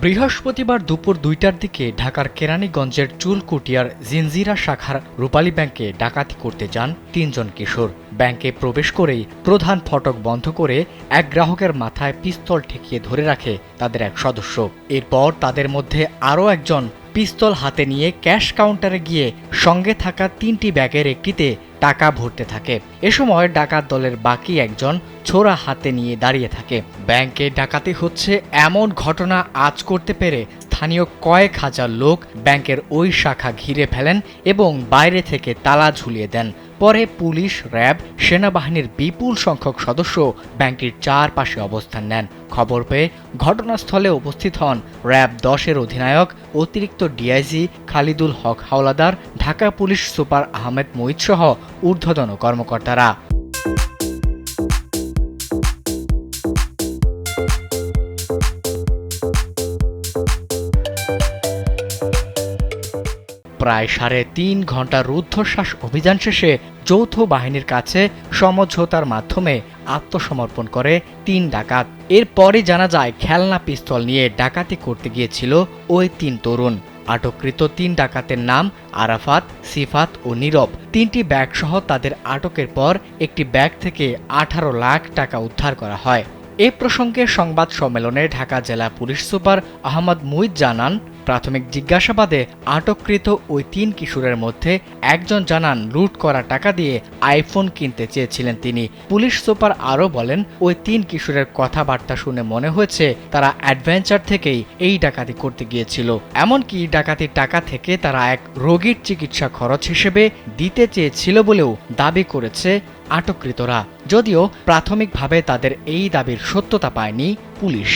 বৃহস্পতিবার দুপুর ২টার দিকে ঢাকার কেরানীগঞ্জের চুলকুটিয়ার জিনজিরা শাখার রূপালী ব্যাংকে ডাকাতি করতে যান তিনজন কিশোর। ব্যাংকে প্রবেশ করেই প্রধান ফটক বন্ধ করে এক গ্রাহকের মাথায় পিস্তল ঠেকিয়ে ধরে রাখে তাদের এক সদস্য। এরপর তাদের মধ্যে আরও একজন পিস্তল হাতে নিয়ে ক্যাশ কাউন্টারে গিয়ে সঙ্গে থাকা ৩টি ব্যাগের একটিতে টাকা ভরতে থাকে। এ সময় ডাকাত দলের বাকি একজন ছোরা হাতে নিয়ে দাঁড়িয়ে থাকে। ব্যাংকে ডাকাতি হচ্ছে এমন ঘটনা আঁচ করতে পেরে স্থানীয় কয়েক হাজার লোক ব্যাংকের ওই শাখা ঘিরে ফেলেন এবং বাইরে থেকে তালা ঝুলিয়ে দেন। পরে পুলিশ, র্যাব, সেনাবাহিনীর বিপুল সংখ্যক সদস্য ব্যাংকটির চারপাশে অবস্থান নেন। খবর পেয়ে ঘটনাস্থলে উপস্থিত হন র্যাব ১০-এর অধিনায়ক অতিরিক্ত ডিআইজি খালিদুল হক হাওলাদার, ঢাকা পুলিশ সুপার আহমেদ মুহিত সহ ঊর্ধ্বতন কর্মকর্তারা। প্রায় ৩.৫ ঘন্টার রুদ্ধশ্বাস অভিযান শেষে যৌথ বাহিনীর কাছে সমঝোতার মাধ্যমে আত্মসমর্পণ করে ৩ ডাকাত। এরপরই জানা যায় খেলনা পিস্তল নিয়ে ডাকাতি করতে গিয়েছিল ওই ৩ তরুণ। আটককৃত ৩ ডাকাতের নাম আরাফাত, সিফাত ও নীরব। ৩টি ব্যাগ সহ তাদের আটকের পর একটি ব্যাগ থেকে ১৮ লাখ টাকা উদ্ধার করা হয়। এ প্রসঙ্গে সংবাদ সম্মেলনে ঢাকা জেলা পুলিশ সুপার আহমদ মুহিত জানান, প্রাথমিক জিজ্ঞাসাবাদে আটককৃত ওই ৩ কিশোরের মধ্যে একজন জানান লুট করা টাকা দিয়ে আইফোন কিনতে চেয়েছিলেন তিনি। পুলিশ সুপার আরও বলেন, ওই ৩ কিশোরের কথাবার্তা শুনে মনে হয়েছে তারা অ্যাডভেঞ্চার থেকেই এই ডাকাতি করতে গিয়েছিল। এমনকি ডাকাতির টাকা থেকে তারা এক রোগীর চিকিৎসা খরচ হিসেবে দিতে চেয়েছিল বলেও দাবি করেছে আটককৃতরা, যদিও প্রাথমিকভাবে তাদের এই দাবির সত্যতা পায়নি পুলিশ।